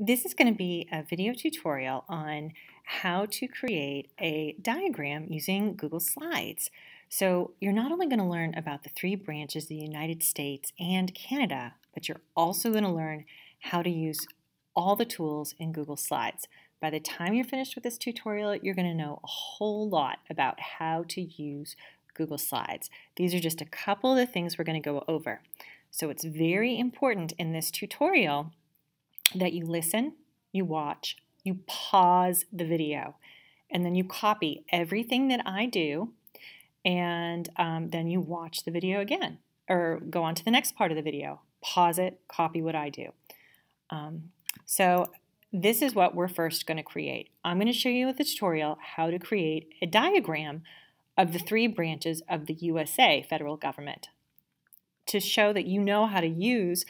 This is going to be a video tutorial on how to create a diagram using Google Slides. So you're not only going to learn about the three branches of the United States and Canada, but you're also going to learn how to use all the tools in Google Slides. By the time you're finished with this tutorial, you're going to know a whole lot about how to use Google Slides. These are just a couple of the things we're going to go over. So it's very important in this tutorial that you listen, you watch, you pause the video, and then you copy everything that I do, and then you watch the video again, or go on to the next part of the video. Pause it, copy what I do. So this is what we're first going to create. I'm going to show you with the tutorial how to create a diagram of the three branches of the USA federal government to show that you know how to use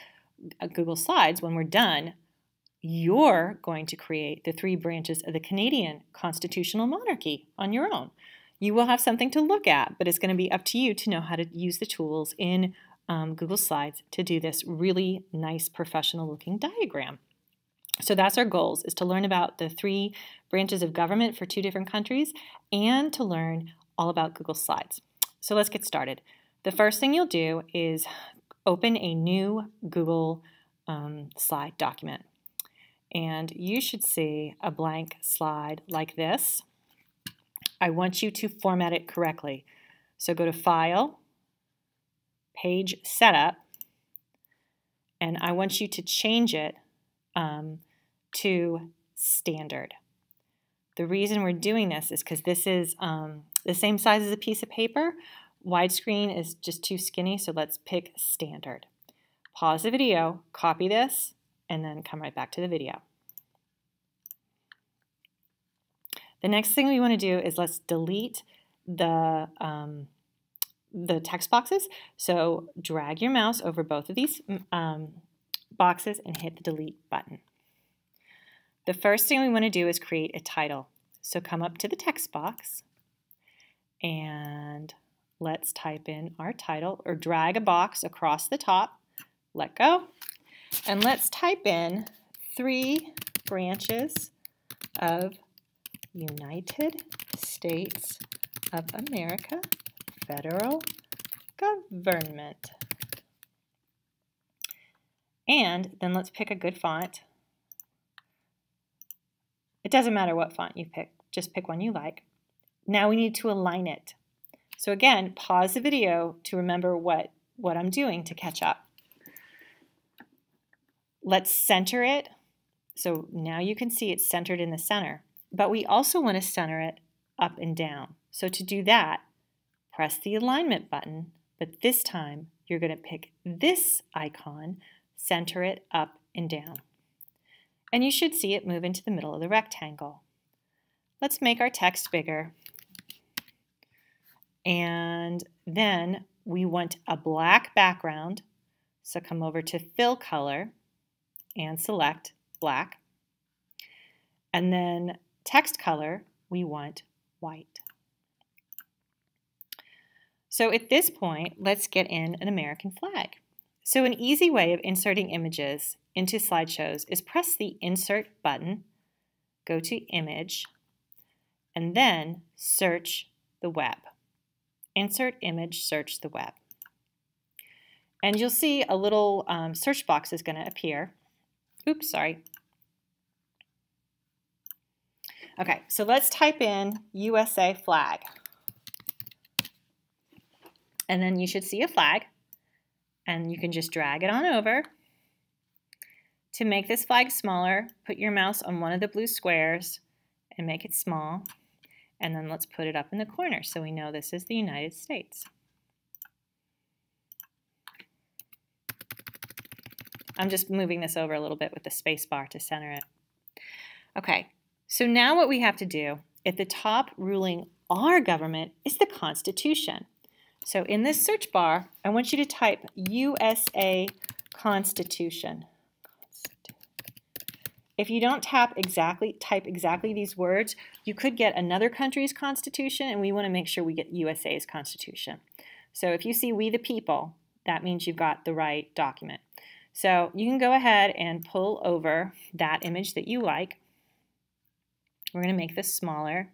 Google Slides. When we're done, you're going to create the three branches of the Canadian constitutional monarchy on your own. You will have something to look at, but it's going to be up to you to know how to use the tools in Google Slides to do this really nice professional looking diagram. So that's our goals, is to learn about the three branches of government for two different countries and to learn all about Google Slides. So let's get started. The first thing you'll do is open a new Google slide document. And you should see a blank slide like this. I want you to format it correctly. So go to File, Page Setup, and I want you to change it to Standard. The reason we're doing this is because this is the same size as a piece of paper. Widescreen is just too skinny, so let's pick Standard. Pause the video, copy this, and then come right back to the video. The next thing we want to do is let's delete the text boxes. So drag your mouse over both of these boxes and hit the delete button. The first thing we want to do is create a title. So come up to the text box and let's type in our title, or drag a box across the top, let go, and let's type in three branches of United States of America federal government. And then let's pick a good font. It doesn't matter what font you pick, just pick one you like. Now we need to align it. So again, pause the video to remember what I'm doing to catch up. Let's center it. So now you can see it's centered in the center. But we also want to center it up and down. So to do that, press the alignment button, but this time you're going to pick this icon, center it up and down. And you should see it move into the middle of the rectangle. Let's make our text bigger. And then we want a black background. So come over to Fill Color and select black. And then text color, we want white. So at this point, let's get in an American flag. So an easy way of inserting images into slideshows is press the Insert button, go to Image, and then search the web. Insert image, search the web. And you'll see a little search box is going to appear. Oops, sorry. Okay, so let's type in USA flag. And then you should see a flag, and you can just drag it on over. To make this flag smaller, put your mouse on one of the blue squares and make it small. And then let's put it up in the corner so we know this is the United States. I'm just moving this over a little bit with the space bar to center it. Okay, so now what we have to do, at the top ruling our government is the Constitution. So in this search bar, I want you to type USA Constitution. If you don't type exactly these words, you could get another country's constitution, and we want to make sure we get USA's constitution. So if you see We the People, that means you've got the right document. So you can go ahead and pull over that image that you like. We're going to make this smaller.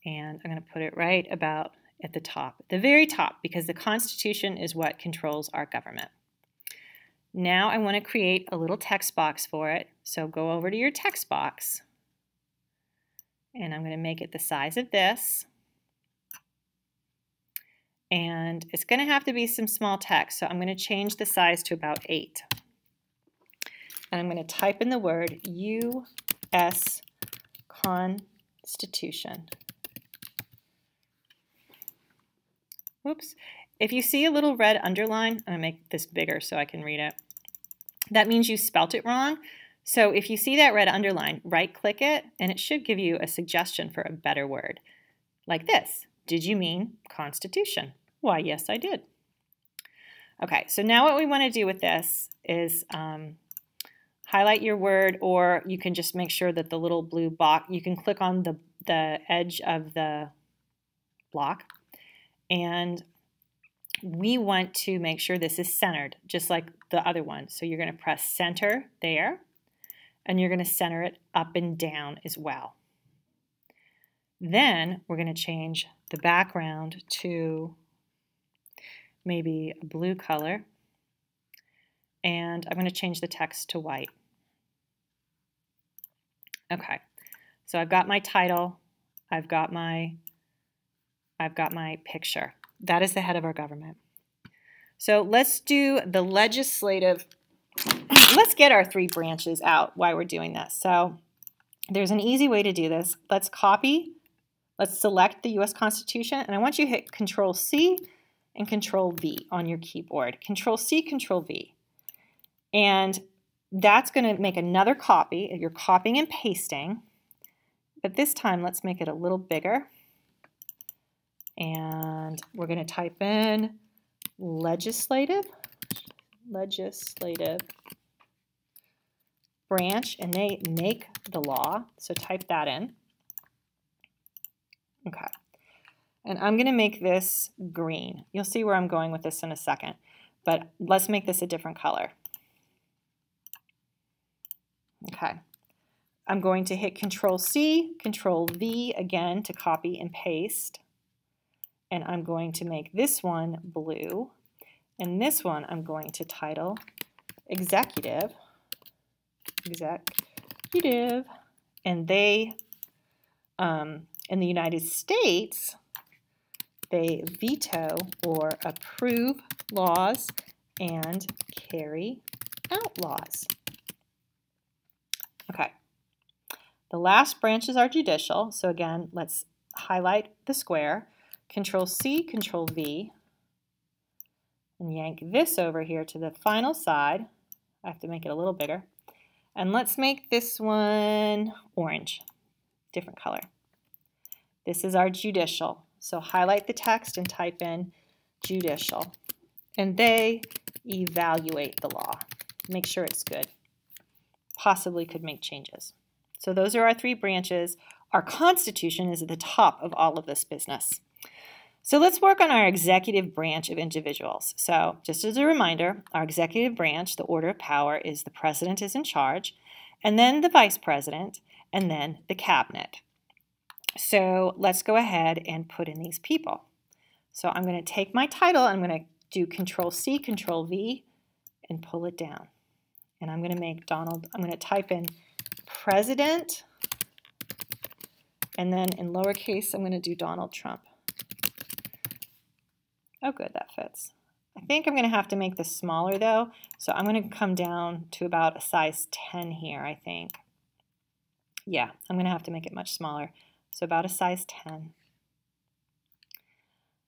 And I'm going to put it right about at the top, the very top, because the Constitution is what controls our government. Now I want to create a little text box for it. So go over to your text box, and I'm going to make it the size of this. And it's going to have to be some small text, so I'm going to change the size to about 8. And I'm going to type in the word U.S. Constitution. Whoops. If you see a little red underline, I'm going to make this bigger so I can read it. That means you spelt it wrong. So if you see that red underline, right-click it, and it should give you a suggestion for a better word. Like this. Did you mean Constitution? Why, yes, I did. Okay, so now what we want to do with this is highlight your word, or you can just make sure that the little blue box, you can click on the edge of the block, and we want to make sure this is centered, just like the other one. So you're going to press center there, and you're going to center it up and down as well. Then we're going to change the background to maybe a blue color, and I'm going to change the text to white. Okay, so I've got my title, I've got my picture. That is the head of our government. So let's do the legislative. Let's get our 3 branches out while we're doing this. So there's an easy way to do this. Let's copy. Let's select the U.S. Constitution, and I want you to hit Control-C and Control-V on your keyboard. Control-C, Control-V. And that's going to make another copy. You're copying and pasting, but this time let's make it a little bigger. And we're going to type in legislative branch, and they make the law. So type that in. Okay. And I'm going to make this green. You'll see where I'm going with this in a second, but let's make this a different color. Okay. I'm going to hit Control-C, Control-V again to copy and paste. And I'm going to make this one blue. And this one I'm going to title Executive. And they, in the United States, they veto or approve laws and carry out laws. Okay. The last branch is our judicial. So again, let's highlight the square. Control-C, Control-V, and yank this over here to the final side. I have to make it a little bigger. And let's make this one orange, different color. This is our judicial. So highlight the text and type in judicial. And they evaluate the law. Make sure it's good. Possibly could make changes. So those are our 3 branches. Our Constitution is at the top of all of this business. So let's work on our executive branch of individuals. So just as a reminder, our executive branch, the order of power, is the president is in charge, and then the vice president, and then the cabinet. So let's go ahead and put in these people. So I'm going to take my title, I'm going to do Control-C, Control-V, and pull it down. And I'm going to make Donald, I'm going to type in President, and then in lowercase, I'm going to do Donald Trump. Oh, good, that fits. I think I'm going to have to make this smaller, though, so I'm going to come down to about a size 10 here, I think. Yeah, I'm going to have to make it much smaller, so about a size 10.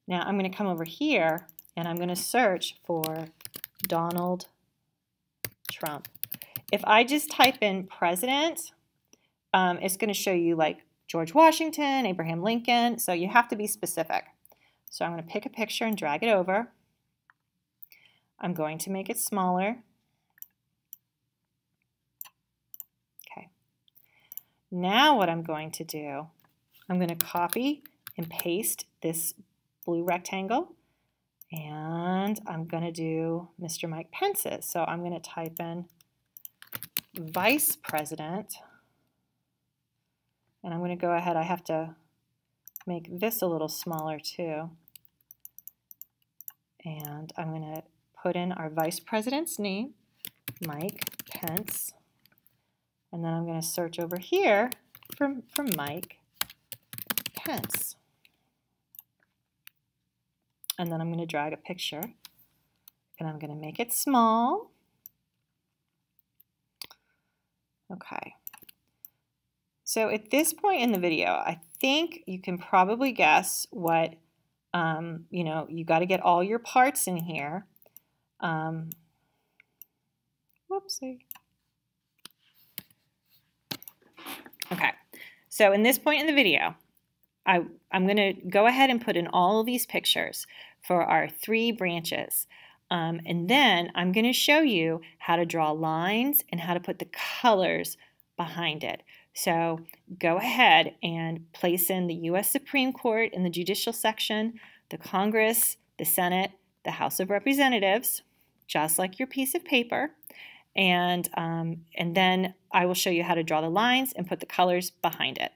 Now I'm going to come over here, and I'm going to search for Donald Trump. If I just type in president, it's going to show you like George Washington, Abraham Lincoln, so you have to be specific. So I'm going to pick a picture and drag it over. I'm going to make it smaller. Okay. Now what I'm going to do, I'm going to copy and paste this blue rectangle, And I'm going to do Mr. Mike Pence's. So I'm going to type in Vice President. And I'm going to go ahead, I have to make this a little smaller too. And I'm going to put in our Vice President's name, Mike Pence. And then I'm going to search over here for Mike Pence. And then I'm going to drag a picture. And I'm going to make it small. Okay. So at this point in the video, I think you can probably guess what, you got to get all your parts in here. Whoopsie. Okay, so in this point in the video, I'm going to go ahead and put in all of these pictures for our 3 branches. And then I'm going to show you how to draw lines and how to put the colors behind it. So go ahead and place in the U.S. Supreme Court in the Judicial section, the Congress, the Senate, the House of Representatives, just like your piece of paper. And then I will show you how to draw the lines and put the colors behind it.